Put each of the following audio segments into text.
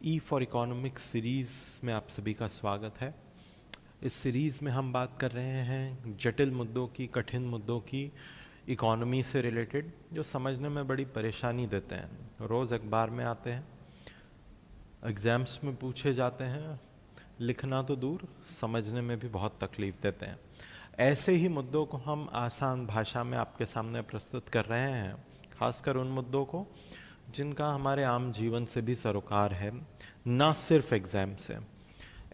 E for economics series में आप सभी का स्वागत है। इस सीरीज़ में हम बात कर रहे हैं जटिल मुद्दों की, कठिन मुद्दों की, इकोनॉमी से रिलेटेड, जो समझने में बड़ी परेशानी देते हैं। रोज़ अखबार में आते हैं, एग्ज़ाम्स में पूछे जाते हैं, लिखना तो दूर, समझने में भी बहुत तकलीफ़ देते हैं। ऐसे ही मुद्दों को हम आसान भाषा में आपके सामने प्रस्तुत कर रहे हैं, खासकर उन मुद्दों को जिनका हमारे आम जीवन से भी सरोकार है, ना सिर्फ एग्ज़ाम से।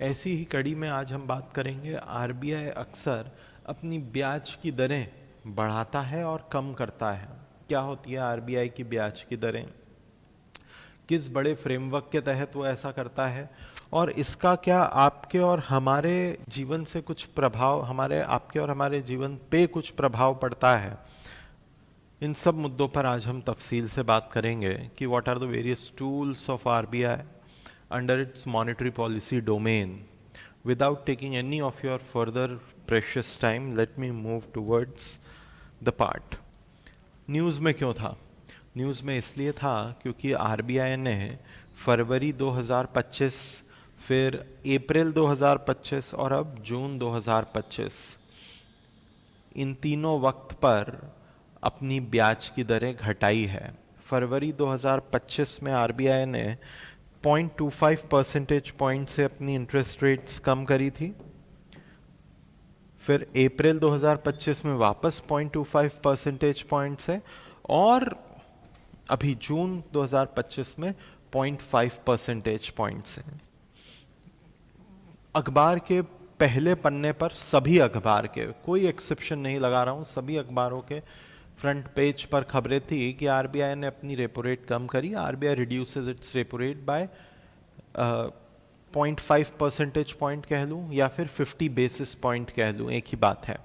ऐसी ही कड़ी में आज हम बात करेंगे, आरबीआई अक्सर अपनी ब्याज की दरें बढ़ाता है और कम करता है। क्या होती है आरबीआई की ब्याज की दरें, किस बड़े फ्रेमवर्क के तहत वो ऐसा करता है, और इसका क्या आपके और हमारे जीवन से कुछ प्रभाव, हमारे आपके और हमारे जीवन पे कुछ प्रभाव पड़ता है। इन सब मुद्दों पर आज हम तफसील से बात करेंगे कि what are the various tools of RBI under its monetary policy domain. Without taking any of your further precious time, let me move towards the part. News में क्यों था? न्यूज़ में इसलिए था क्योंकि आरबीआई ने फरवरी 2025, फिर अप्रैल 2025 और अब जून 2025, इन तीनों वक्त पर अपनी ब्याज की दरें घटाई है। फरवरी 2025 में आरबीआई ने 0.25 परसेंटेज पॉइंट से अपनी इंटरेस्ट रेट्स कम करी थी। फिर अप्रैल 2025 में वापस 0.25 परसेंटेज पॉइंट से, और अभी जून 2025 में 0.5 परसेंटेज पॉइंट से। अखबार के पहले पन्ने पर, सभी अखबार के, कोई एक्सेप्शन नहीं लगा रहा हूँ, सभी अखबारों के फ्रंट पेज पर खबरें थी कि आरबीआई ने अपनी रेपो रेट कम करी। RBI reduces it's repo rate by 0.5 percentage point कह लूँ या फिर 50 बेसिस पॉइंट कह लूँ, एक ही बात है।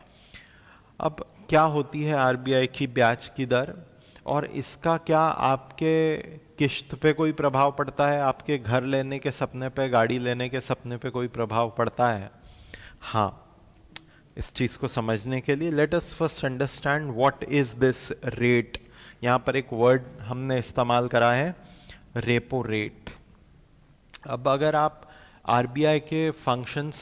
अब क्या होती है आरबीआई की ब्याज की दर, और इसका क्या आपके किश्त पे कोई प्रभाव पड़ता है? आपके घर लेने के सपने पे, गाड़ी लेने के सपने पे कोई प्रभाव पड़ता है? हाँ, इस चीज़ को समझने के लिए let us first understand what is this rate. यहाँ पर एक वर्ड हमने इस्तेमाल करा है, रेपो रेट। अब अगर आप आरबीआई के फंक्शंस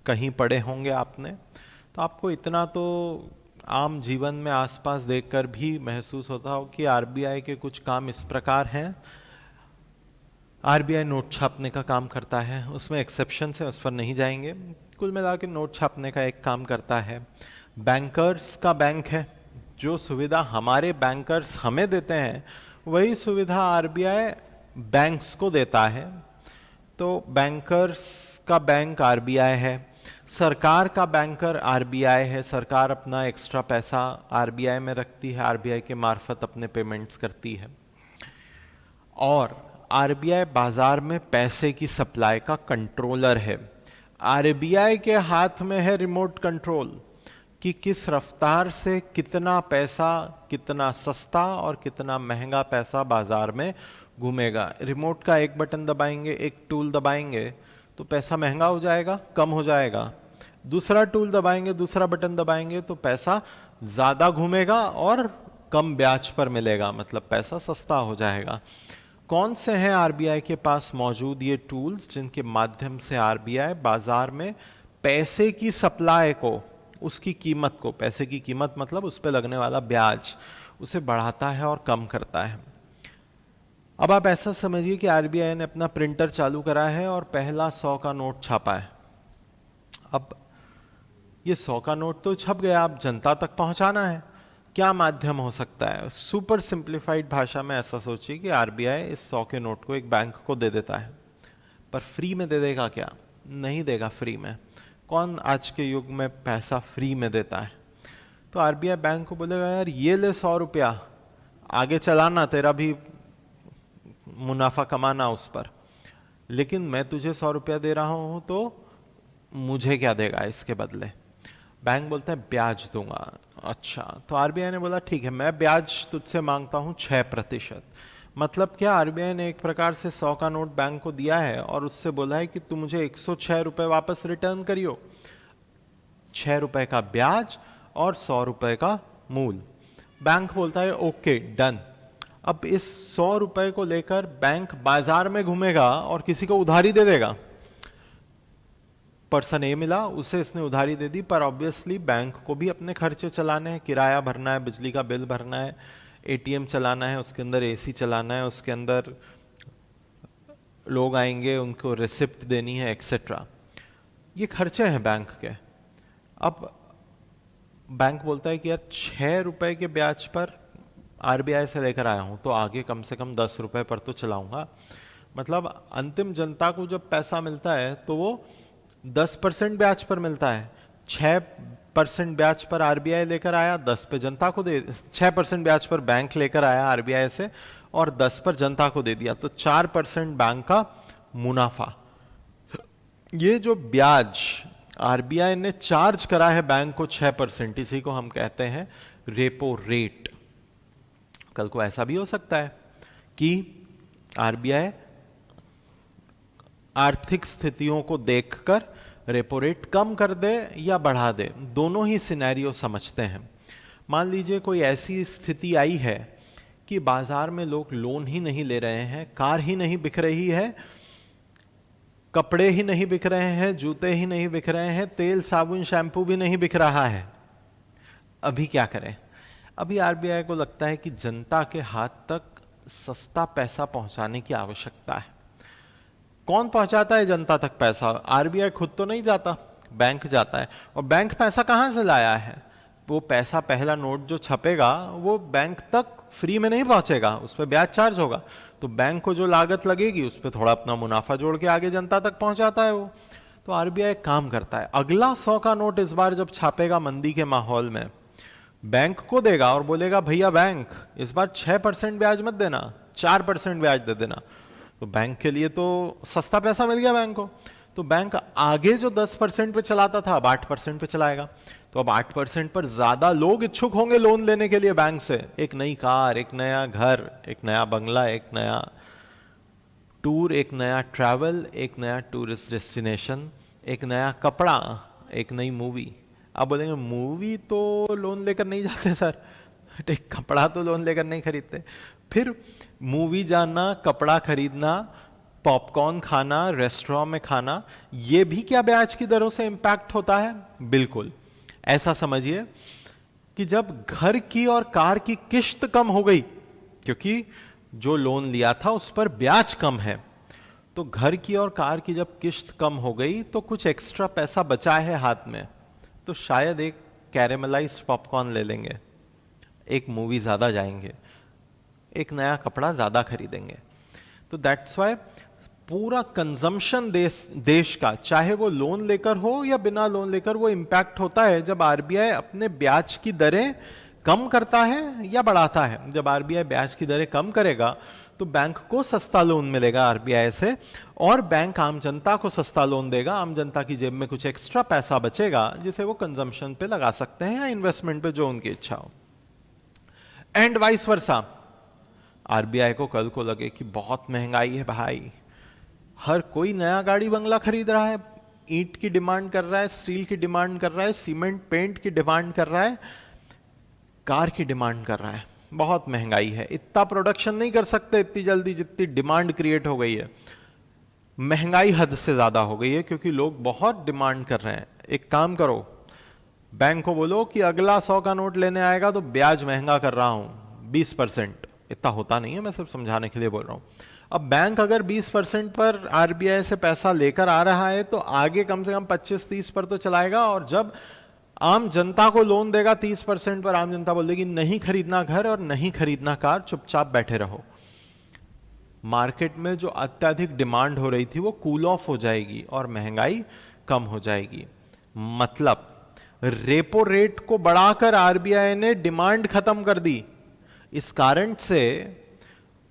कहीं पढ़े होंगे आपने, तो आपको इतना तो आम जीवन में आसपास देखकर भी महसूस होता हो कि आरबीआई के कुछ काम इस प्रकार हैं। आरबीआई नोट छापने का काम करता है, उसमें एक्सेप्शन है, उस पर नहीं जाएंगे। कुल मिला के नोट छापने का एक काम करता है। बैंकर्स का बैंक है, जो सुविधा हमारे बैंकर्स हमें देते हैं वही सुविधा आरबीआई बैंक्स को देता है। तो बैंकर्स का बैंक आरबीआई है, सरकार का बैंकर आरबीआई है। सरकार अपना एक्स्ट्रा पैसा आरबीआई में रखती है, आरबीआई के मार्फत अपने पेमेंट्स करती है। और आरबीआई बाजार में पैसे की सप्लाई का कंट्रोलर है। आरबीआई के हाथ में है रिमोट कंट्रोल कि किस रफ्तार से कितना पैसा, कितना सस्ता और कितना महंगा पैसा बाजार में घूमेगा। रिमोट का एक बटन दबाएंगे, एक टूल दबाएंगे तो पैसा महंगा हो जाएगा, कम हो जाएगा। दूसरा टूल दबाएंगे, दूसरा बटन दबाएंगे तो पैसा ज़्यादा घूमेगा और कम ब्याज पर मिलेगा, मतलब पैसा सस्ता हो जाएगा। कौन से हैं आरबीआई के पास मौजूद ये टूल्स जिनके माध्यम से आरबीआई बाजार में पैसे की सप्लाई को, उसकी कीमत को, पैसे की कीमत मतलब उस पर लगने वाला ब्याज, उसे बढ़ाता है और कम करता है। अब आप ऐसा समझिए कि आरबीआई ने अपना प्रिंटर चालू करा है और पहला 100 का नोट छापा है। अब ये 100 का नोट तो छप गया, अब जनता तक पहुंचाना है। क्या माध्यम हो सकता है? सुपर सिंप्लीफाइड भाषा में ऐसा सोचिए कि आरबीआई इस 100 के नोट को एक बैंक को दे देता है, पर फ्री में दे देगा क्या? नहीं देगा फ्री में। कौन आज के युग में पैसा फ्री में देता है? तो आरबीआई बैंक को बोलेगा, यार ये ले 100 रुपया, आगे चलाना, तेरा भी मुनाफा कमाना उस पर, लेकिन मैं तुझे 100 रुपया दे रहा हूं तो मुझे क्या देगा इसके बदले? बैंक बोलता है ब्याज दूंगा। अच्छा, तो आरबीआई ने बोला ठीक है, मैं ब्याज तुझसे मांगता हूं 6%। मतलब क्या? आरबीआई ने एक प्रकार से 100 का नोट बैंक को दिया है और उससे बोला है कि तू मुझे 106 रुपए वापस रिटर्न करियो, 6 रुपए का ब्याज और 100 रुपए का मूल। बैंक बोलता है ओके डन। अब इस 100 रुपए को लेकर बैंक बाजार में घूमेगा और किसी को उधारी दे देगा। पर्सन ए मिला, उसे इसने उधारी दे दी, पर ऑब्वियसली बैंक को भी अपने खर्चे चलाने हैं, किराया भरना है, बिजली का बिल भरना है, एटीएम चलाना है, उसके अंदर एसी चलाना है, उसके अंदर लोग आएंगे उनको रिसिप्ट देनी है, एक्सेट्रा। ये खर्चे हैं बैंक के। अब बैंक बोलता है कि यार 6 रुपए के ब्याज पर आरबीआई से लेकर आया हूं, तो आगे कम से कम 10 रुपए पर तो चलाऊंगा। मतलब अंतिम जनता को जब पैसा मिलता है तो वो 10% ब्याज पर मिलता है। 6% ब्याज पर आरबीआई लेकर आया, 10 पे जनता को दे, 6% ब्याज पर बैंक लेकर आया आरबीआई से और 10 पर जनता को दे दिया, तो 4% बैंक का मुनाफा। ये जो ब्याज आरबीआई ने चार्ज करा है बैंक को 6%, इसी को हम कहते हैं रेपो रेट। कल को ऐसा भी हो सकता है कि आरबीआई आर्थिक स्थितियों को देखकर रेपो रेट कम कर दे या बढ़ा दे, दोनों ही सिनेरियो समझते हैं। मान लीजिए कोई ऐसी स्थिति आई है कि बाजार में लोग लोन ही नहीं ले रहे हैं, कार ही नहीं बिक रही है, कपड़े ही नहीं बिक रहे हैं, जूते ही नहीं बिक रहे हैं, तेल साबुन शैम्पू भी नहीं बिक रहा है। अभी क्या करें? अभी आरबीआई को लगता है कि जनता के हाथ तक सस्ता पैसा पहुंचाने की आवश्यकता है। कौन पहुंचाता है जनता तक पैसा? आरबीआई खुद तो नहीं जाता, बैंक जाता है। और बैंक पैसा कहां से लाया है? वो पैसा, पहला नोट जो छपेगा वो बैंक तक फ्री में नहीं पहुंचेगा, उस पर ब्याज चार्ज होगा। तो बैंक को जो लागत लगेगी उस पर थोड़ा अपना मुनाफा जोड़ के आगे जनता तक पहुंचाता है वो। तो आरबीआई काम करता है, अगला 100 का नोट इस बार जब छापेगा मंदी के माहौल में, बैंक को देगा और बोलेगा भैया बैंक इस बार 6% ब्याज मत देना, 4% ब्याज दे देना। तो बैंक के लिए तो सस्ता पैसा मिल गया बैंक को। तो बैंक आगे जो 10% पे चलाता था अब 8% पे चलाएगा। तो अब 8% पर ज्यादा लोग इच्छुक होंगे लोन लेने के लिए बैंक से। एक नई कार, एक नया घर, एक नया बंगला, एक नया टूर, एक नया ट्रैवल, एक नया टूरिस्ट डेस्टिनेशन, एक नया कपड़ा, एक नई मूवी। आप बोलेंगे मूवी तो लोन लेकर नहीं जाते सर, एक कपड़ा तो लोन लेकर नहीं खरीदते। फिर मूवी जाना, कपड़ा खरीदना, पॉपकॉर्न खाना, रेस्टोरेंट में खाना, ये भी क्या ब्याज की दरों से इंपैक्ट होता है? बिल्कुल। ऐसा समझिए कि जब घर की और कार की किश्त कम हो गई, क्योंकि जो लोन लिया था उस पर ब्याज कम है, तो घर की और कार की जब किश्त कम हो गई तो कुछ एक्स्ट्रा पैसा बचा है हाथ में, तो शायद एक कैरेमलाइज्ड पॉपकॉर्न ले लेंगे, एक मूवी ज्यादा जाएंगे, एक नया कपड़ा ज्यादा खरीदेंगे। तो दैट्स वाई पूरा कंजम्पशन देश का, चाहे वो लोन लेकर हो या बिना लोन लेकर, वो इंपैक्ट होता है जब आरबीआई अपने ब्याज की दरें कम करता है या बढ़ाता है। जब आरबीआई ब्याज की दरें कम करेगा तो बैंक को सस्ता लोन मिलेगा आरबीआई से, और बैंक आम जनता को सस्ता लोन देगा। आम जनता की जेब में कुछ एक्स्ट्रा पैसा बचेगा जिसे वो कंजम्पशन पे लगा सकते हैं या इन्वेस्टमेंट पे, जो उनकी इच्छा हो। एंड वाइस वर्सा, आरबीआई को कल को लगे कि बहुत महंगाई है भाई, हर कोई नया गाड़ी बंगला खरीद रहा है, ईंट की डिमांड कर रहा है, स्टील की डिमांड कर रहा है, सीमेंट पेंट की डिमांड कर रहा है, कार की डिमांड कर रहा है, बहुत महंगाई है, इतना प्रोडक्शन नहीं कर सकते इतनी जल्दी जितनी डिमांड क्रिएट हो गई है। महंगाई हद से ज्यादा हो गई है क्योंकि लोग बहुत डिमांड कर रहे हैं। एक काम करो, बैंक को बोलो कि अगला 100 का नोट लेने आएगा तो ब्याज महंगा कर रहा हूं 20%। इतना होता नहीं है, मैं सिर्फ समझाने के लिए बोल रहा हूं। अब बैंक अगर 20% पर आरबीआई से पैसा लेकर आ रहा है तो आगे कम से कम 25-30 पर तो चलाएगा, और जब आम जनता को लोन देगा 30% पर, आम जनता बोल देगी नहीं खरीदना घर और नहीं खरीदना कार, चुपचाप बैठे रहो। मार्केट में जो अत्यधिक डिमांड हो रही थी वो कूल ऑफ हो जाएगी और महंगाई कम हो जाएगी। मतलब रेपो रेट को बढ़ाकर आरबीआई ने डिमांड खत्म कर दी, इस कारण से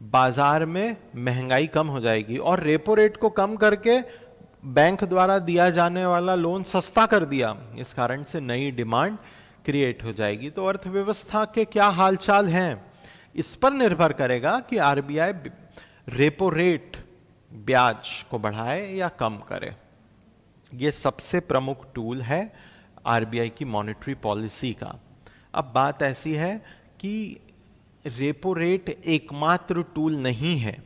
बाजार में महंगाई कम हो जाएगी, और रेपो रेट को कम करके बैंक द्वारा दिया जाने वाला लोन सस्ता कर दिया, इस कारण से नई डिमांड क्रिएट हो जाएगी। तो अर्थव्यवस्था के क्या हालचाल हैं इस पर निर्भर करेगा कि आरबीआई रेपो रेट, ब्याज को बढ़ाए या कम करे। यह सबसे प्रमुख टूल है आरबीआई की मॉनेटरी पॉलिसी का। अब बात ऐसी है कि रेपो रेट एकमात्र टूल नहीं है।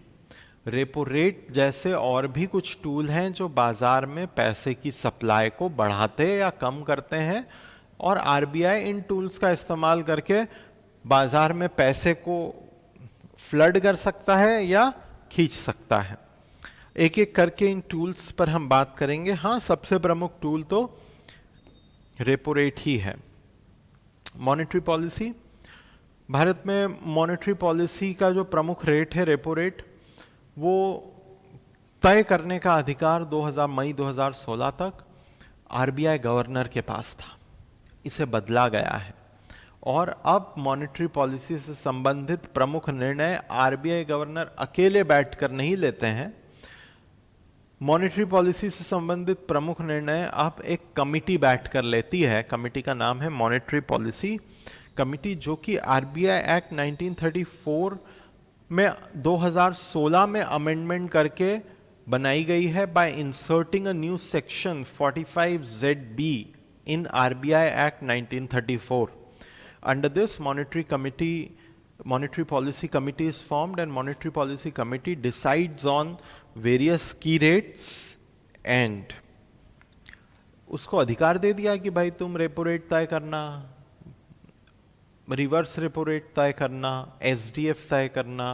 रेपो रेट जैसे और भी कुछ टूल हैं जो बाजार में पैसे की सप्लाई को बढ़ाते या कम करते हैं, और आरबीआई इन टूल्स का इस्तेमाल करके बाजार में पैसे को फ्लड कर सकता है या खींच सकता है। एक एक करके इन टूल्स पर हम बात करेंगे। हाँ, सबसे प्रमुख टूल तो रेपो रेट ही है। मॉनेटरी पॉलिसी, भारत में मॉनेटरी पॉलिसी का जो प्रमुख रेट है रेपो रेट, वो तय करने का अधिकार मई 2016 तक आरबीआई गवर्नर के पास था। इसे बदला गया है और अब मॉनेटरी पॉलिसी से संबंधित प्रमुख निर्णय आरबीआई गवर्नर अकेले बैठकर नहीं लेते हैं। मॉनेटरी पॉलिसी से संबंधित प्रमुख निर्णय अब एक कमिटी बैठकर लेती है। कमिटी का नाम है मॉनेटरी पॉलिसी कमिटी, जो कि आरबीआई एक्ट 1934 में 2016 में अमेंडमेंट करके बनाई गई है bye inserting a new section 45ZB in RBI Act 1934. Under this, monetary policy committee is formed, and monetary policy committee decides on various key rates and उसको अधिकार दे दिया कि भाई तुम रेपो रेट तय करना, रिवर्स रेपो रेट तय करना, एसडीएफ तय करना,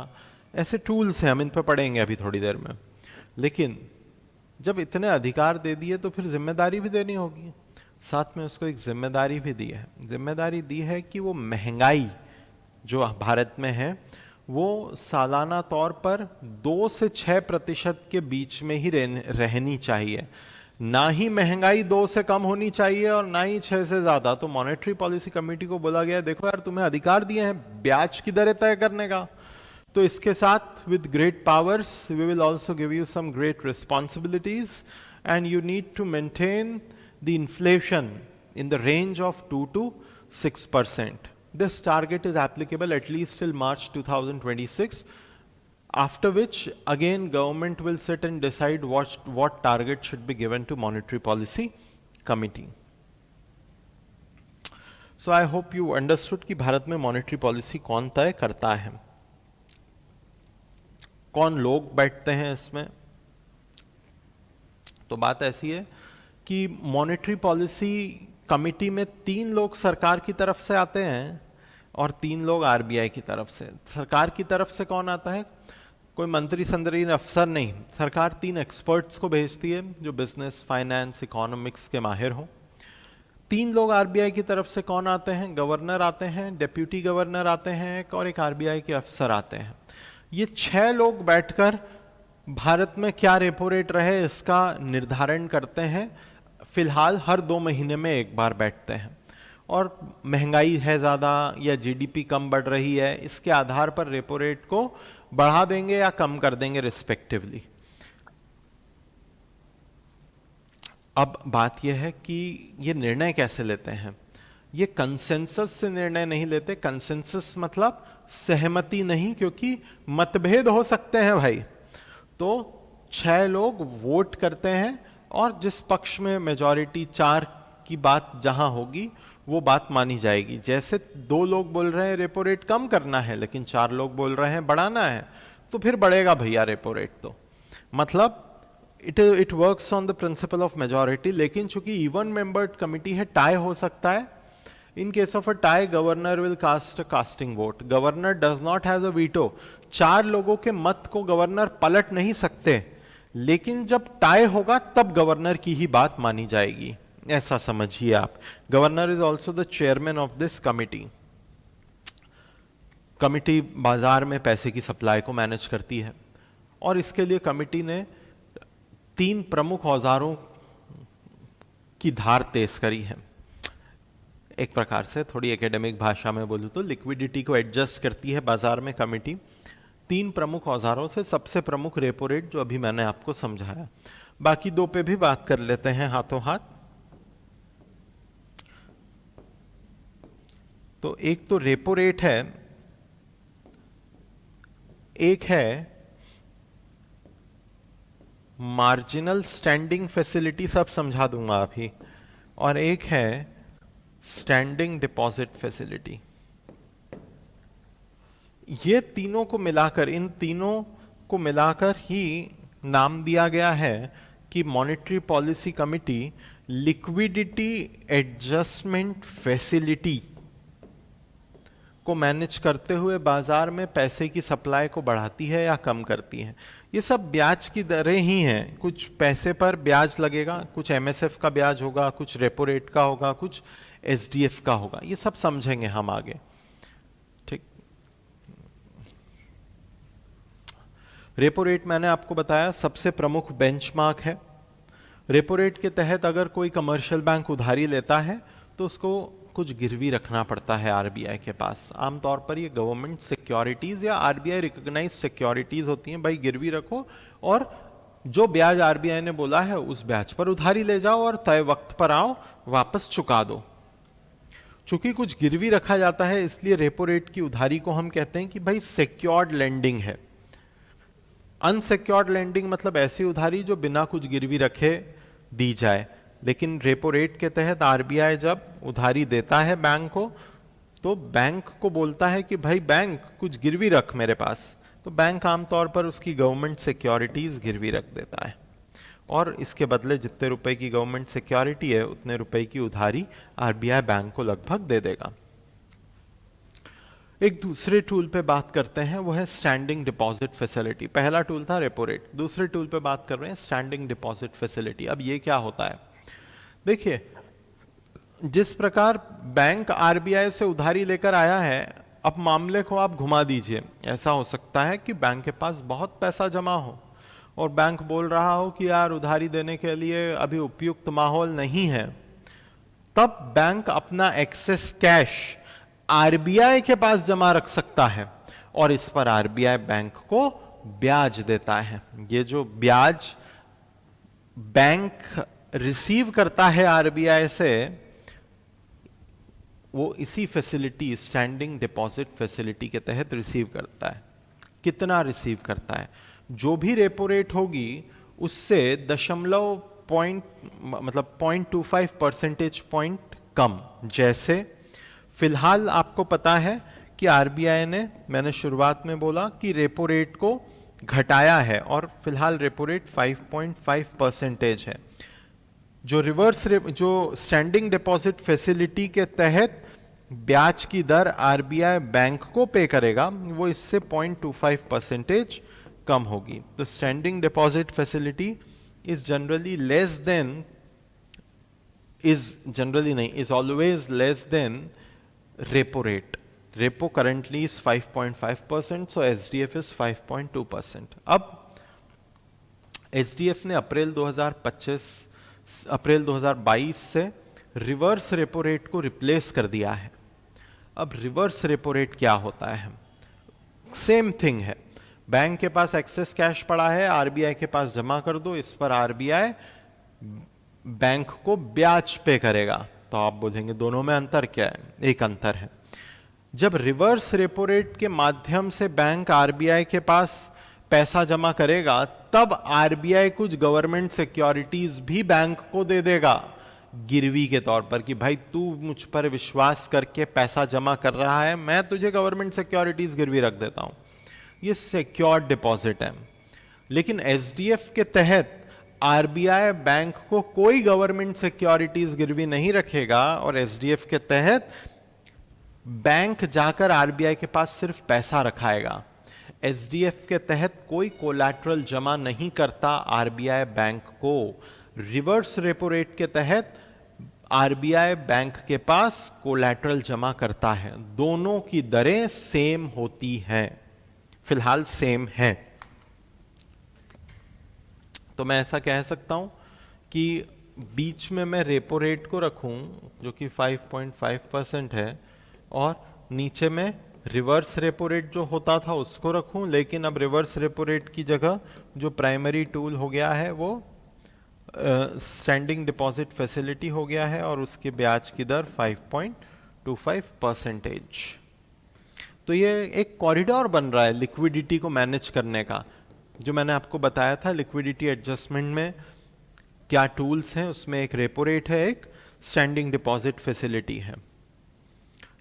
ऐसे टूल्स हैं, हम इन पर पढ़ेंगे अभी थोड़ी देर में। लेकिन जब इतने अधिकार दे दिए तो फिर जिम्मेदारी भी देनी होगी। साथ में उसको एक जिम्मेदारी भी दी है। जिम्मेदारी दी है कि वो महंगाई जो भारत में है वो सालाना तौर पर 2 से 6% के बीच में ही रहनी चाहिए। ना ही महंगाई 2 से कम होनी चाहिए और ना ही 6 से ज्यादा। तो मॉनेटरी पॉलिसी कमेटी को बोला गया, देखो यार, तुम्हें अधिकार दिए हैं ब्याज की दरें तय करने का, तो इसके साथ with great powers we will also give you some great responsibilities and you need to maintain the inflation in the range of 2 to 6%. This target is applicable at least till March 2026, after which again government will sit and decide what target should be given to monetary policy committee. So I hope you understood कि भारत में monetary policy कौन तय करता है, कौन लोग बैठते हैं इसमें। तो बात ऐसी है कि मॉनेटरी पॉलिसी कमिटी में 3 लोग सरकार की तरफ से आते हैं और 3 लोग आरबीआई की तरफ से। सरकार की तरफ से कौन आता है? कोई मंत्री संदरी अफसर नहीं, सरकार 3 एक्सपर्ट्स को भेजती है जो बिजनेस, फाइनेंस, इकोनॉमिक्स के माहिर हों। 3 लोग आरबीआई की तरफ से कौन आते हैं? गवर्नर आते हैं, डेप्यूटी गवर्नर आते हैं और एक आरबीआई के अफसर आते हैं। ये 6 लोग बैठकर भारत में क्या रेपो रेट रहे इसका निर्धारण करते हैं। फिलहाल हर 2 महीने में एक बार बैठते हैं और महंगाई है ज़्यादा या जीडीपी कम बढ़ रही है, इसके आधार पर रेपो रेट को बढ़ा देंगे या कम कर देंगे रिस्पेक्टिवली। अब बात यह है कि ये निर्णय कैसे लेते हैं। ये कंसेंसस से निर्णय नहीं लेते। कंसेंसस मतलब सहमति नहीं, क्योंकि मतभेद हो सकते हैं भाई। तो 6 लोग वोट करते हैं और जिस पक्ष में मेजॉरिटी 4 की बात जहां होगी वो बात मानी जाएगी। जैसे 2 लोग बोल रहे हैं रेपो रेट कम करना है लेकिन 4 लोग बोल रहे हैं बढ़ाना है, तो फिर बढ़ेगा भैया रेपो रेट। तो मतलब it works on the principle of majority. लेकिन चूंकि इवन मेंबर्ड कमिटी है, टाई हो सकता है। In case of a tie governor will cast a casting vote. Governor does not has a veto. 4 लोगों के मत को गवर्नर पलट नहीं सकते, लेकिन जब टाई होगा तब गवर्नर की ही बात मानी जाएगी, ऐसा समझिए आप। Governor is also the chairman of this committee. Committee बाजार में पैसे की सप्लाई को मैनेज करती है और इसके लिए कमिटी ने 3 प्रमुख औजारों की धार तेज करी है। एक प्रकार से थोड़ी एकेडमिक भाषा में बोलूं तो लिक्विडिटी को एडजस्ट करती है बाजार में कमिटी 3 प्रमुख औजारों से। सबसे प्रमुख रेपो रेट जो अभी मैंने आपको समझाया। बाकी 2 पे भी बात कर लेते हैं हाथों हाथ। तो एक तो रेपो रेट है, एक है मार्जिनल स्टैंडिंग फैसिलिटी, सब समझा दूंगा अभी, और एक है स्टैंडिंग डिपॉजिट फैसिलिटी। ये तीनों को मिलाकर, इन तीनों को मिलाकर ही नाम दिया गया है कि monetary policy committee liquidity adjustment facility को मैनेज करते हुए बाजार में पैसे की सप्लाई को बढ़ाती है या कम करती है। ये सब ब्याज की दरें ही हैं, कुछ पैसे पर ब्याज लगेगा, कुछ एमएसएफ का ब्याज होगा, कुछ रेपो रेट का होगा, कुछ एसडीएफ का होगा, ये सब समझेंगे हम आगे। ठीक, रेपो रेट मैंने आपको बताया सबसे प्रमुख बेंचमार्क है। रेपो रेट के तहत अगर कोई कमर्शियल बैंक उधारी लेता है तो उसको कुछ गिरवी रखना पड़ता है आरबीआई के पास। आमतौर पर ये गवर्नमेंट सिक्योरिटीज या आरबीआई रिकॉग्नाइज सिक्योरिटीज होती हैं। भाई गिरवी रखो और जो ब्याज आरबीआई ने बोला है उस ब्याज पर उधारी ले जाओ और तय वक्त पर आओ, वापस चुका दो। चूंकि कुछ गिरवी रखा जाता है इसलिए रेपो रेट की उधारी को हम कहते हैं कि भाई सिक्योर्ड लेंडिंग है। अनसिक्योर्ड लेंडिंग मतलब ऐसी उधारी जो बिना कुछ गिरवी रखे दी जाए। लेकिन रेपो रेट के तहत आरबीआई जब उधारी देता है बैंक को तो बैंक को बोलता है कि भाई बैंक कुछ गिरवी रख मेरे पास, तो बैंक आमतौर पर उसकी गवर्नमेंट सिक्योरिटीज गिरवी रख देता है और इसके बदले जितने रुपए की गवर्नमेंट सिक्योरिटी है उतने रुपए की उधारी आरबीआई बैंक को लगभग दे देगा। एक दूसरे टूल पे बात करते हैं, वो है स्टैंडिंग डिपॉजिट फैसिलिटी। पहला टूल था रेपो रेट, दूसरे टूल पे बात कर रहे हैं स्टैंडिंग डिपॉजिट फैसिलिटी। अब ये क्या होता है, देखिए जिस प्रकार बैंक आरबीआई से उधारी लेकर आया है, अब मामले को आप घुमा दीजिए। ऐसा हो सकता है कि बैंक के पास बहुत पैसा जमा हो और बैंक बोल रहा हो कि यार उधारी देने के लिए अभी उपयुक्त माहौल नहीं है, तब बैंक अपना एक्सेस कैश आरबीआई के पास जमा रख सकता है और इस पर आरबीआई बैंक को ब्याज देता है। ये जो ब्याज बैंक रिसीव करता है आरबीआई से, वो इसी फैसिलिटी स्टैंडिंग डिपॉजिट फैसिलिटी के तहत रिसीव करता है। कितना रिसीव करता है, जो भी रेपो रेट होगी उससे 0.25 परसेंटेज पॉइंट कम। जैसे फिलहाल आपको पता है कि आरबीआई ने, मैंने शुरुआत में बोला कि रेपो रेट को घटाया है और फिलहाल रेपो रेट 5.5 परसेंटेज है। जो स्टैंडिंग डिपॉजिट फैसिलिटी के तहत ब्याज की दर आरबीआई बैंक को पे करेगा वो इससे 0.25 परसेंटेज कम होगी। तो standing deposit facility is generally less than, is always less than repo rate. Repo currently is 5.5%, so SDF is 5.2%। अब एसडीएफ ने अप्रैल 2022 से रिवर्स रेपो रेट को रिप्लेस कर दिया है। अब रिवर्स रेपो रेट क्या होता है, सेम थिंग है। बैंक के पास एक्सेस कैश पड़ा है, आरबीआई के पास जमा कर दो, इस पर आरबीआई बैंक को ब्याज पे करेगा। तो आप बोलेंगे दोनों में अंतर क्या है? एक अंतर है, जब रिवर्स रेपो रेट के माध्यम से बैंक आरबीआई के पास पैसा जमा करेगा तब आरबीआई कुछ गवर्नमेंट सिक्योरिटीज भी बैंक को दे देगा गिरवी के तौर पर कि भाई तू मुझ पर विश्वास करके पैसा जमा कर रहा है, मैं तुझे गवर्नमेंट सिक्योरिटीज गिरवी रख देता हूं। ये सिक्योर्ड डिपॉजिट है। लेकिन एसडीएफ के तहत आरबीआई बैंक को कोई गवर्नमेंट सिक्योरिटीज गिरवी नहीं रखेगा और एसडीएफ के तहत बैंक जाकर आरबीआई के पास सिर्फ पैसा रखाएगा। एसडीएफ के तहत कोई कोलैटरल जमा नहीं करता आरबीआई बैंक को। रिवर्स रेपो रेट के तहत आरबीआई बैंक के पास कोलैटरल जमा करता है। दोनों की दरें सेम होती हैं, फिलहाल सेम है। तो मैं ऐसा कह सकता हूं कि बीच में मैं रेपो रेट को रखूं जो कि 5.5% है और नीचे में रिवर्स रेपो रेट जो होता था उसको रखूं। लेकिन अब रिवर्स रेपो रेट की जगह जो प्राइमरी टूल हो गया है वो स्टैंडिंग डिपॉजिट फैसिलिटी हो गया है और उसके ब्याज की दर 5.25%। तो ये एक कॉरिडोर बन रहा है लिक्विडिटी को मैनेज करने का। जो मैंने आपको बताया था लिक्विडिटी एडजस्टमेंट में क्या टूल्स हैं, उसमें एक रेपो रेट है, एक स्टैंडिंग डिपॉजिट फैसिलिटी है।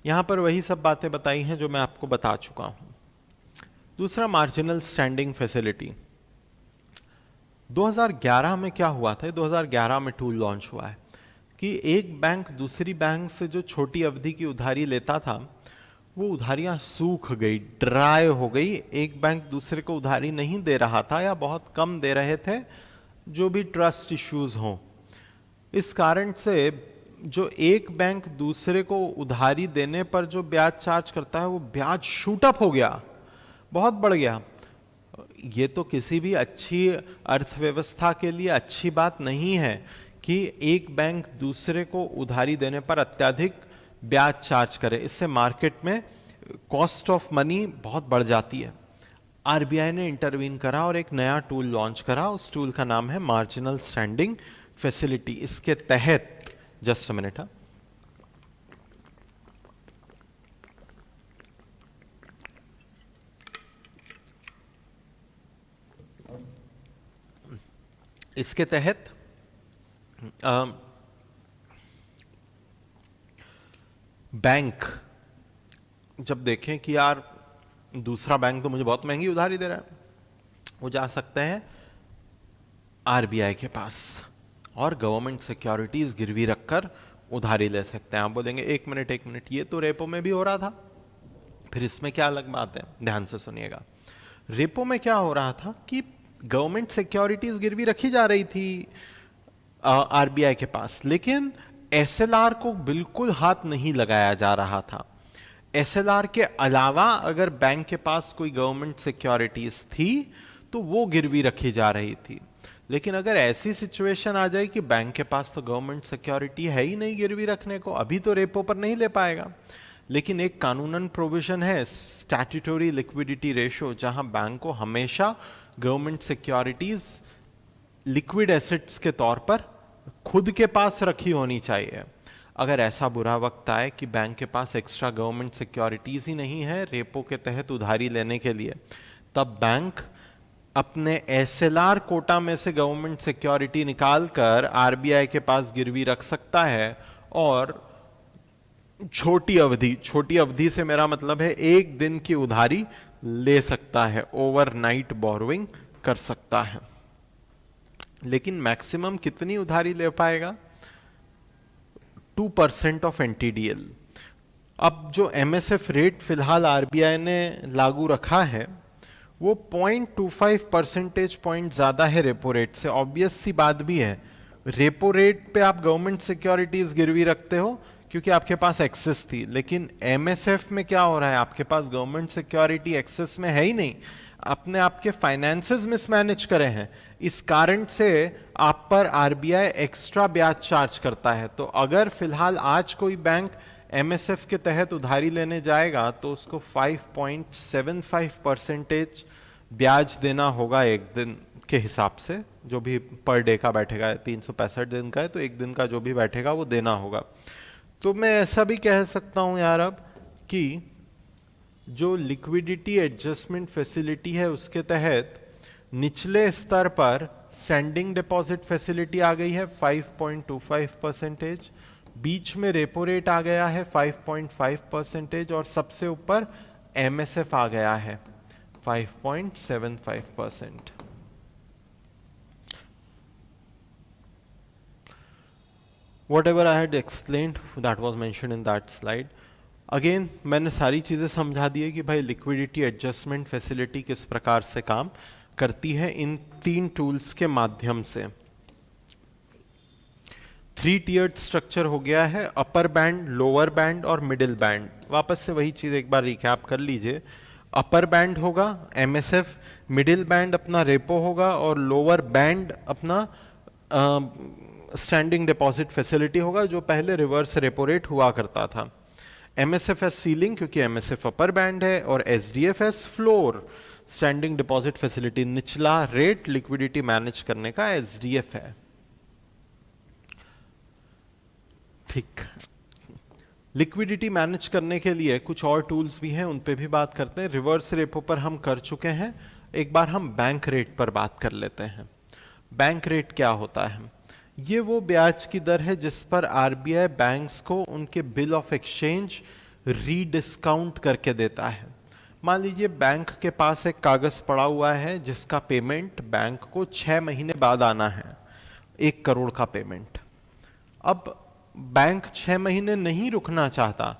यहां पर वही सब बातें बताई हैं जो मैं आपको बता चुका हूं। दूसरा मार्जिनल स्टैंडिंग फैसिलिटी। 2011 में क्या हुआ था, 2011 में टूल लॉन्च हुआ है कि एक बैंक दूसरी बैंक से जो छोटी अवधि की उधारी लेता था वो उधारियां सूख गई, ड्राई हो गई। एक बैंक दूसरे को उधारी नहीं दे रहा था या बहुत कम दे रहे थे, जो भी ट्रस्ट इश्यूज हों। इस कारण से जो एक बैंक दूसरे को उधारी देने पर जो ब्याज चार्ज करता है वो ब्याज शूट अप हो गया, बहुत बढ़ गया। ये तो किसी भी अच्छी अर्थव्यवस्था के लिए अच्छी बात नहीं है कि एक बैंक दूसरे को उधारी देने पर अत्यधिक ब्याज चार्ज करे। इससे मार्केट में कॉस्ट ऑफ मनी बहुत बढ़ जाती है। आरबीआई ने इंटरवीन करा और एक नया टूल लॉन्च करा। उस टूल का नाम है मार्जिनल स्टैंडिंग फैसिलिटी। इसके तहत, जस्ट अ मिनट, इसके तहत बैंक जब देखें कि यार दूसरा बैंक तो मुझे बहुत महंगी उधारी दे रहा है, वो जा सकते हैं आरबीआई के पास और गवर्नमेंट सिक्योरिटीज गिरवी रखकर उधारी ले सकते हैं। आप बोलेंगे एक मिनट, ये तो रेपो में भी हो रहा था। फिर इसमें क्या अलग बात है, ध्यान से सुनिएगा। रेपो में क्या हो रहा था कि गवर्नमेंट सिक्योरिटीज गिरवी रखी जा रही थी आरबीआई के पास, लेकिन एसएलआर को बिल्कुल हाथ नहीं लगाया जा रहा था। एसएलआर के अलावा अगर बैंक के पास कोई गवर्नमेंट सिक्योरिटीज थी तो वो गिरवी रखी जा रही थी। लेकिन अगर ऐसी सिचुएशन आ जाए कि बैंक के पास तो गवर्नमेंट सिक्योरिटी है ही नहीं गिरवी रखने को, अभी तो रेपो पर नहीं ले पाएगा। लेकिन एक कानूनन प्रोविजन है, स्टैट्यूटोरी लिक्विडिटी रेशो, जहां बैंक को हमेशा गवर्नमेंट सिक्योरिटीज लिक्विड एसेट्स के तौर पर खुद के पास रखी होनी चाहिए। अगर ऐसा बुरा वक्त आए कि बैंक के पास एक्स्ट्रा गवर्नमेंट सिक्योरिटीज ही नहीं है रेपो के तहत उधारी लेने के लिए, तब बैंक अपने एसएलआर कोटा में से गवर्नमेंट सिक्योरिटी निकालकर आरबीआई के पास गिरवी रख सकता है और छोटी अवधि से मेरा मतलब है एक दिन की उधारी ले सकता है, ओवरनाइट बोरोइंग कर सकता है। लेकिन मैक्सिमम कितनी उधारी ले पाएगा? 2% ऑफ एनटीडीएल। अब जो एमएसएफ रेट फिलहाल आरबीआई ने लागू रखा है वो 0.25 परसेंटेज पॉइंट ज्यादा है रेपो रेट से। ऑब्वियस सी बात भी है, रेपो रेट पे आप गवर्नमेंट सिक्योरिटीज गिरवी रखते हो क्योंकि आपके पास एक्सेस थी, लेकिन एमएसएफ में क्या हो रहा है, आपके पास गवर्नमेंट सिक्योरिटी एक्सेस में है ही नहीं, अपने आपके फाइनेंसेस मिसमैनेज करे हैं। इस कारण से आप पर आरबीआई एक्स्ट्रा ब्याज चार्ज करता है। तो अगर फिलहाल आज कोई बैंक एमएसएफ के तहत उधारी लेने जाएगा तो उसको 5.75% ब्याज देना होगा एक दिन के हिसाब से, जो भी पर डे का बैठेगा। 365 दिन का है तो एक दिन का जो भी बैठेगा वो देना होगा। तो मैं ऐसा भी कह सकता हूं यार अब कि जो लिक्विडिटी एडजस्टमेंट फैसिलिटी है उसके तहत निचले स्तर पर स्टैंडिंग डिपॉजिट फैसिलिटी आ गई है 5.25%, बीच में रेपो रेट आ गया है 5.5% और सबसे ऊपर एमएसएफ आ गया है 5.75%। Whatever I had explained that was mentioned in that slide. Again मैंने सारी चीज़ें समझा दी है कि भाई लिक्विडिटी एडजस्टमेंट फैसिलिटी किस प्रकार से काम करती है इन 3 टूल्स के माध्यम से। 3 टियर्ड स्ट्रक्चर हो गया है, अपर बैंड, लोअर बैंड और मिडिल बैंड। वापस से वही चीज़ एक बार रिकैप कर लीजिए। अपर बैंड होगा एमएसएफ, मिडिल बैंड अपना रेपो होगा और लोअर बैंड अपना स्टैंडिंग डिपॉजिट फैसिलिटी होगा, जो पहले रिवर्स रेपो रेट हुआ करता था। एमएसएफएस सीलिंग क्योंकि एमएसएफ अपर बैंड है और एसडीएफएस फ्लोर स्टैंडिंग डिपॉजिट फैसिलिटी, निचला रेट लिक्विडिटी मैनेज करने का एसडीएफ है। ठीक, लिक्विडिटी मैनेज करने के लिए कुछ और टूल्स भी हैं, उन पे भी बात करते हैं। रिवर्स रेपो पर हम कर चुके हैं, एक बार हम बैंक रेट पर बात कर लेते हैं। बैंक रेट क्या होता है? ये वो ब्याज की दर है जिस पर आरबीआई बैंक्स को उनके बिल ऑफ एक्सचेंज रीडिस्काउंट करके देता है। मान लीजिए बैंक के पास एक कागज पड़ा हुआ है जिसका पेमेंट बैंक को 6 महीने बाद आना है, 1 करोड़ का पेमेंट। अब बैंक 6 महीने नहीं रुकना चाहता,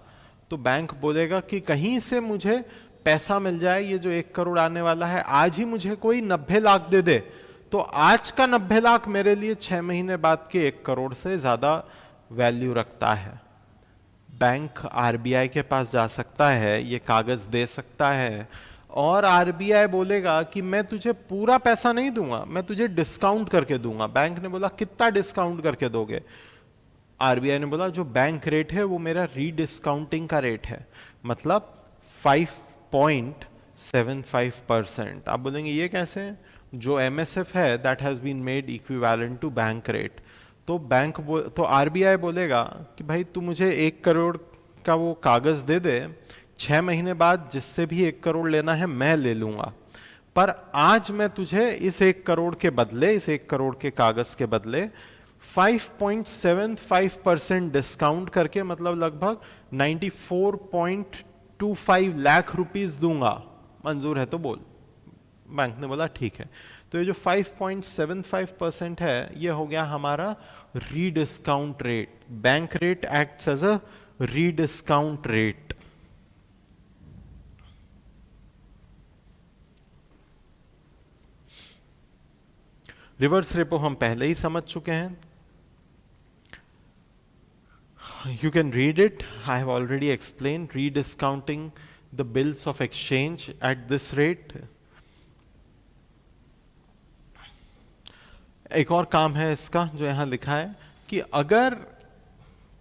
तो बैंक बोलेगा कि कहीं से मुझे पैसा मिल जाए, ये जो 1 करोड़ आने वाला है आज ही मुझे कोई 90 लाख दे दे, तो आज का 90 लाख मेरे लिए 6 महीने बाद के 1 करोड़ से ज्यादा वैल्यू रखता है। बैंक आरबीआई के पास जा सकता है, ये कागज दे सकता है, और आरबीआई बोलेगा कि मैं तुझे पूरा पैसा नहीं दूंगा, मैं तुझे डिस्काउंट करके दूंगा। बैंक ने बोला कितना डिस्काउंट करके दोगे? आरबीआई ने बोला जो बैंक रेट है वो मेरा रीडिस्काउंटिंग का रेट है, मतलब 5.75%। आप बोलेंगे ये कैसे? जो एमएसएफ है that has been made equivalent to bank rate. तो आरबीआई बोलेगा कि भाई तू मुझे 1 करोड़ का वो कागज दे दे, 6 महीने बाद जिससे भी 1 करोड़ लेना है मैं ले लूंगा, पर आज मैं तुझे इस 1 करोड़ के बदले, इस 1 करोड़ के कागज के बदले 5.75% डिस्काउंट करके, मतलब लगभग 94.25 लाख रुपीस दूंगा। मंजूर है तो बोल। बैंक ने बोला ठीक है। तो ये जो 5.75% है ये हो गया हमारा rediscount rate. Bank rate acts as a rediscount rate. Reverse repo हम पहले ही समझ चुके हैं। You can read it. I have already explained rediscounting the bills of exchange at this rate. एक और काम है इसका जो यहां लिखा है कि अगर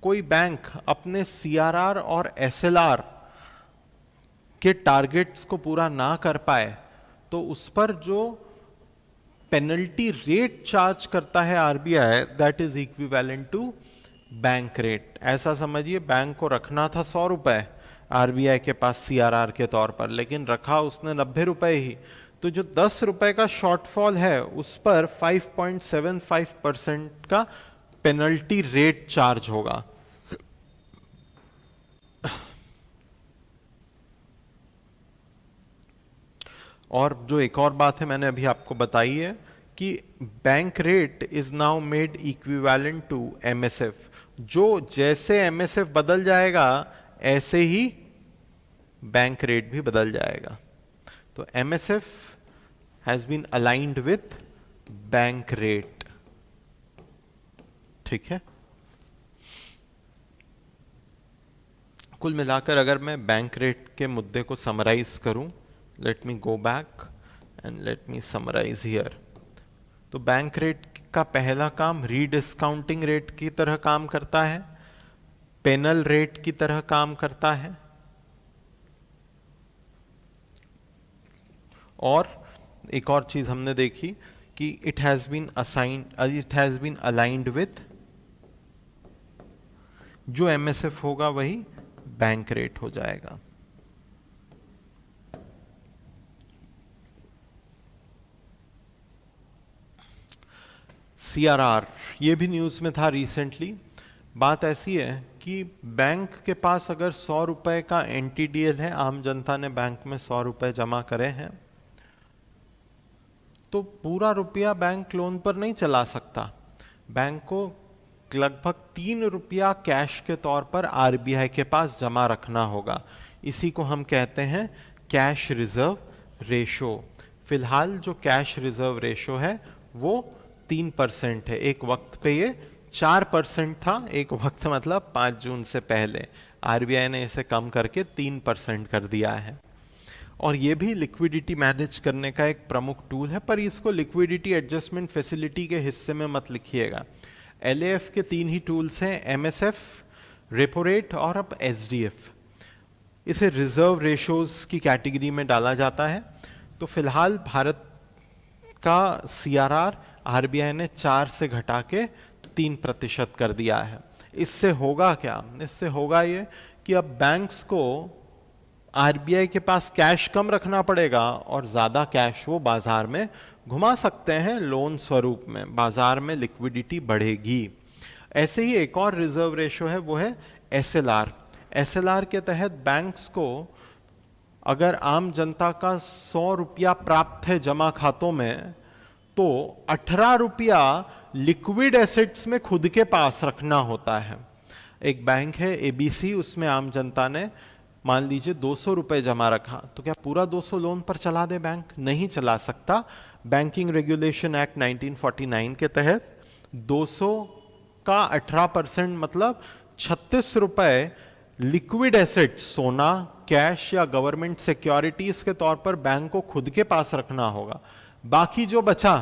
कोई बैंक अपने सीआरआर और एसएलआर के टारगेट्स को पूरा ना कर पाए तो उस पर जो पेनल्टी रेट चार्ज करता है RBI, that is equivalent to bank rate. ऐसा समझिए बैंक को रखना था 100 रुपए आरबीआई के पास सीआरआर के तौर पर, लेकिन रखा उसने 90 रुपए ही, तो जो 10 रुपए का शॉर्टफॉल है उस पर 5.75% का पेनल्टी रेट चार्ज होगा। और जो एक और बात है मैंने अभी आपको बताई है कि bank rate is now made equivalent to MSF. जो जैसे एमएसएफ बदल जाएगा ऐसे ही बैंक रेट भी बदल जाएगा। तो MSF has been aligned with bank rate. ठीक है। कुल मिलाकर अगर मैं बैंक रेट के मुद्दे को समराइज करूं, let me go back and let me summarise here. तो बैंक रेट का पहला काम रीडिस्काउंटिंग रेट की तरह काम करता है, पेनल रेट की तरह काम करता है, और एक और चीज हमने देखी कि it has been aligned with, जो एमएसएफ होगा वही बैंक रेट हो जाएगा। सीआरआर ये भी न्यूज में था रिसेंटली। बात ऐसी है कि बैंक के पास अगर 100 रुपए का एनटीडीएल है, आम जनता ने बैंक में 100 रुपए जमा करे हैं, तो पूरा रुपया बैंक लोन पर नहीं चला सकता। बैंक को लगभग 3 रुपया कैश के तौर पर आरबीआई के पास जमा रखना होगा। इसी को हम कहते हैं कैश रिजर्व रेशो। फिलहाल जो कैश रिजर्व रेशो है वो 3% है। एक वक्त पे ये 4% था, एक वक्त मतलब 5 जून से पहले। आरबीआई ने इसे कम करके 3% कर दिया है। और ये भी लिक्विडिटी मैनेज करने का एक प्रमुख टूल है, पर इसको लिक्विडिटी एडजस्टमेंट फैसिलिटी के हिस्से में मत लिखिएगा। एलएएफ के 3 ही टूल्स हैं, एमएसएफ, रेपो रेट और अब एसडीएफ। इसे रिजर्व रेशोज की कैटेगरी में डाला जाता है। तो फिलहाल भारत का सीआरआर आरबीआई ने 4 से घटा के 3% कर दिया है। इससे होगा क्या? इससे होगा ये कि अब बैंक्स को आरबीआई के पास कैश कम रखना पड़ेगा और ज्यादा कैश वो बाजार में घुमा सकते हैं लोन स्वरूप में। बाजार में लिक्विडिटी बढ़ेगी। ऐसे ही एक और रिजर्व रेशो है, वो है एसएलआर। एसएलआर के तहत बैंक्स को अगर आम जनता का 100 रुपया प्राप्त है जमा खातों में, तो 18 रुपया लिक्विड एसेट्स में खुद के पास रखना होता है। एक बैंक है एबीसी, उसमें आम जनता ने मान लीजिए 200 रुपए जमा रखा, तो क्या पूरा 200 लोन पर चला दे बैंक? नहीं चला सकता। बैंकिंग रेगुलेशन एक्ट 1949 के तहत 200 का 18% मतलब 36 रुपए लिक्विड एसेट, सोना, कैश या गवर्नमेंट सिक्योरिटीज के तौर पर बैंक को खुद के पास रखना होगा। बाकी जो बचा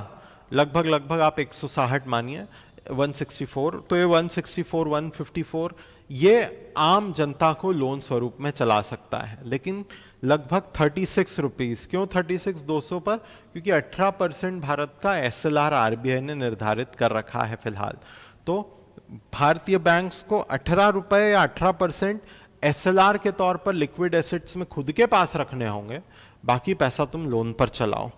लगभग आप 160 मानिए 164, तो ये 164 154 ये आम जनता को लोन स्वरूप में चला सकता है, लेकिन लगभग 36 रुपीज। क्यों 36? 200 पर, क्योंकि 18% भारत का एसएलआर आरबीआई ने निर्धारित कर रखा है फिलहाल। तो भारतीय बैंक्स को 18 रुपए या 18% एसएलआर के तौर पर लिक्विड एसेट्स में खुद के पास रखने होंगे, बाकी पैसा तुम लोन पर चलाओ।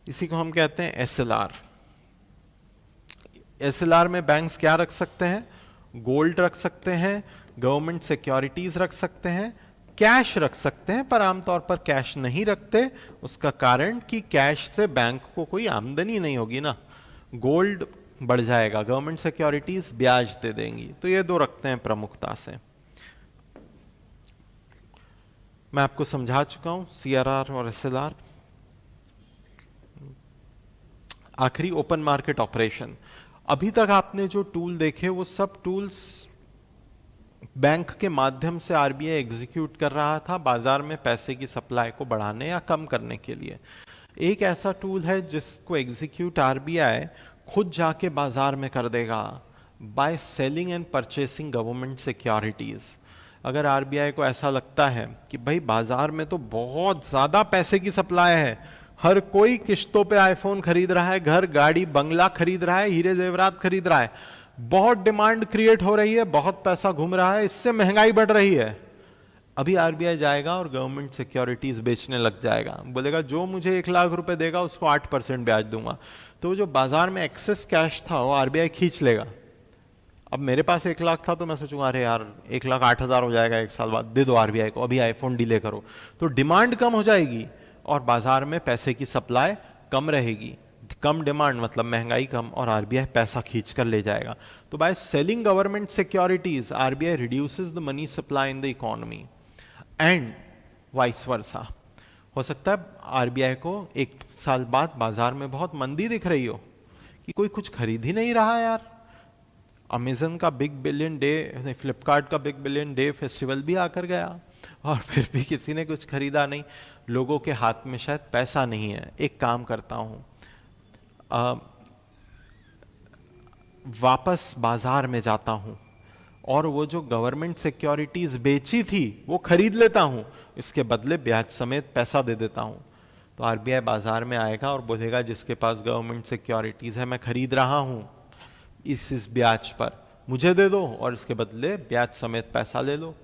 इसी को हम कहते हैं एसएलआर। एसएलआर में बैंक्स क्या रख सकते हैं? गोल्ड रख सकते हैं, गवर्नमेंट सिक्योरिटीज रख सकते हैं, कैश रख सकते हैं, पर आमतौर पर कैश नहीं रखते। उसका कारण कि कैश से बैंक को कोई आमदनी नहीं होगी ना, गोल्ड बढ़ जाएगा, गवर्नमेंट सिक्योरिटीज ब्याज दे देंगी। तो ये दो रखते हैं प्रमुखता से। मैं आपको समझा चुका हूं सीआरआर और एसएलआर। आखिरी ओपन मार्केट ऑपरेशन। अभी तक आपने जो टूल देखे वो सब टूल्स बैंक के माध्यम से आरबीआई एग्जीक्यूट कर रहा था बाजार में पैसे की सप्लाई को बढ़ाने या कम करने के लिए। एक ऐसा टूल है जिसको एग्जीक्यूट आरबीआई खुद जाके बाजार में कर देगा, by selling and purchasing government securities. अगर आरबीआई को ऐसा लगता है कि भाई बाजार में तो बहुत ज्यादा पैसे की सप्लाई है, हर कोई किश्तों पे आईफोन खरीद रहा है, घर गाड़ी बंगला खरीद रहा है, हीरे जेवरात खरीद रहा है, बहुत डिमांड क्रिएट हो रही है, बहुत पैसा घूम रहा है, इससे महंगाई बढ़ रही है, अभी आरबीआई जाएगा और गवर्नमेंट सिक्योरिटीज बेचने लग जाएगा। बोलेगा जो मुझे 1 लाख रुपए देगा उसको 8% ब्याज दूंगा। तो जो बाजार में एक्सेस कैश था वो आरबीआई खींच लेगा। अब मेरे पास 1 लाख था तो मैं सोचूंगा अरे यार 1,08,000 हो जाएगा 1 साल बाद, दे दो आरबीआई को, अभी आईफोन डिले करो। तो डिमांड कम हो जाएगी और बाजार में पैसे की सप्लाई कम रहेगी। कम डिमांड मतलब महंगाई कम, और आरबीआई पैसा खींच कर ले जाएगा। तो by selling government securities RBI reduces the money supply in the economy and vice versa. हो सकता है आरबीआई को 1 साल बाद बाजार में बहुत मंदी दिख रही हो कि कोई कुछ खरीद ही नहीं रहा यार। अमेजन का बिग बिलियन डे, फ्लिपकार्ट का बिग बिलियन डे फेस्टिवल भी आकर गया और फिर भी किसी ने कुछ खरीदा नहीं। लोगों के हाथ में शायद पैसा नहीं है। एक काम करता हूं, वापस बाजार में जाता हूं और वो जो गवर्नमेंट सिक्योरिटीज बेची थी वो खरीद लेता हूं, इसके बदले ब्याज समेत पैसा दे देता हूं। तो आरबीआई बाजार में आएगा और बोलेगा जिसके पास गवर्नमेंट सिक्योरिटीज है मैं खरीद रहा हूं इस ब्याज पर, मुझे दे दो और इसके बदले ब्याज समेत पैसा ले लो।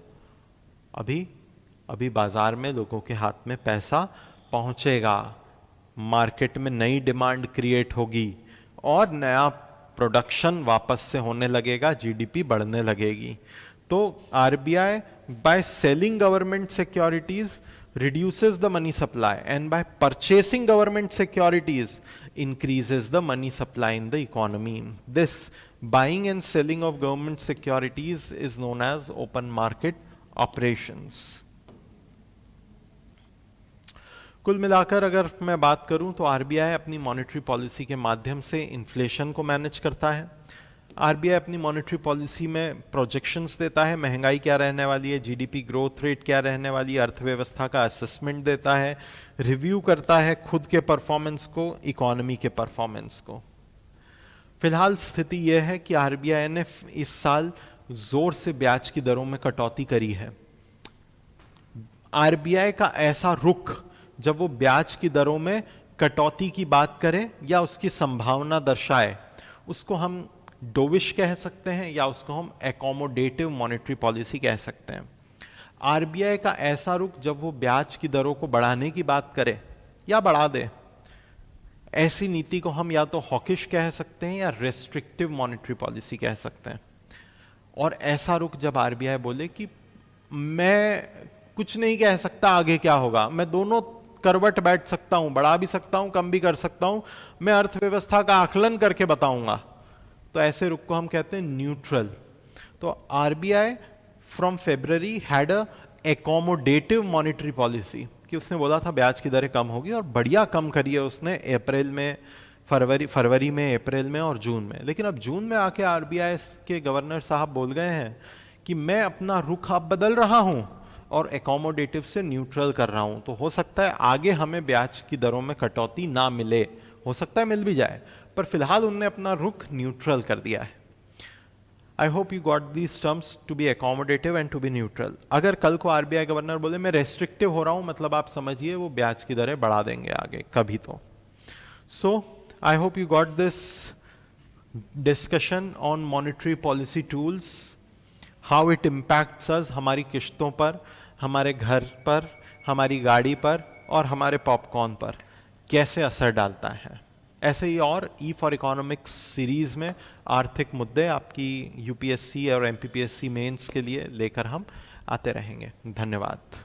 अभी बाजार में लोगों के हाथ में पैसा पहुंचेगा, मार्केट में नई डिमांड क्रिएट होगी और नया प्रोडक्शन वापस से होने लगेगा, जीडीपी बढ़ने लगेगी। तो RBI by selling government securities reduces the money supply and by purchasing government securities increases the money supply in the economy. This buying and selling of government securities is known as open market operations. कुल मिलाकर अगर मैं बात करूं तो RBI अपनी monetary policy के माध्यम से इन्फ्लेशन को मैनेज करता है। आरबीआई अपनी मॉनेटरी पॉलिसी में प्रोजेक्शंस देता है, महंगाई क्या रहने वाली है, जीडीपी ग्रोथ रेट क्या रहने वाली है, अर्थव्यवस्था का असेसमेंट देता है, रिव्यू करता है खुद के परफॉर्मेंस को, इकोनॉमी के परफॉर्मेंस को। फिलहाल स्थिति यह है कि आरबीआई ने इस साल जोर से ब्याज की दरों में कटौती करी है। आरबीआई का ऐसा रुख जब वो ब्याज की दरों में कटौती की बात करे या उसकी संभावना दर्शाए, उसको हम डोविश कह सकते हैं या उसको हम एकोमोडेटिव मॉनेटरी पॉलिसी कह सकते हैं। आरबीआई का ऐसा रुख जब वो ब्याज की दरों को बढ़ाने की बात करे या बढ़ा दे, ऐसी नीति को हम या तो हॉकिश कह सकते हैं या रेस्ट्रिक्टिव मॉनेटरी पॉलिसी कह सकते हैं। और ऐसा रुख जब आरबीआई बोले कि मैं कुछ नहीं कह सकता आगे क्या होगा, मैं दोनों करवट बैठ सकता हूं, बढ़ा भी सकता हूं, कम भी कर सकता हूं, मैं अर्थव्यवस्था का आकलन करके बताऊंगा। तो ऐसे रुख को हम कहते हैं न्यूट्रल। तो RBI from February had a accommodative monetary policy, कि उसने बोला था ब्याज की दरें कम होगी, और बढ़िया कम करी है उसने अप्रैल में, फरवरी में, अप्रैल में और जून में। लेकिन अब जून में आके आरबीआई के गवर्नर साहब बोल गए हैं कि मैं अपना रुख अब बदल रहा हूं और एकोमोडेटिव से न्यूट्रल कर रहा हूं। तो हो सकता है आगे हमें ब्याज की दरों में कटौती ना मिले, हो सकता है मिल भी जाए, पर फिलहाल उन्होंने अपना रुख न्यूट्रल कर दिया है। I hope you got these terms to be accommodative and to be neutral. अगर कल को आरबीआई गवर्नर बोले मैं रेस्ट्रिक्टिव हो रहा हूं, मतलब आप समझिए वो ब्याज की दरें बढ़ा देंगे आगे कभी तो। So I hope you got this discussion on monetary policy tools, how it impacts us, हमारी किश्तों पर, हमारे घर पर, हमारी गाड़ी पर और हमारे पॉपकॉर्न पर कैसे असर डालता है। ऐसे ही और ई फॉर इकोनॉमिक्स सीरीज में आर्थिक मुद्दे आपकी यूपीएससी और एमपीपीएससी मेंस के लिए लेकर हम आते रहेंगे। धन्यवाद।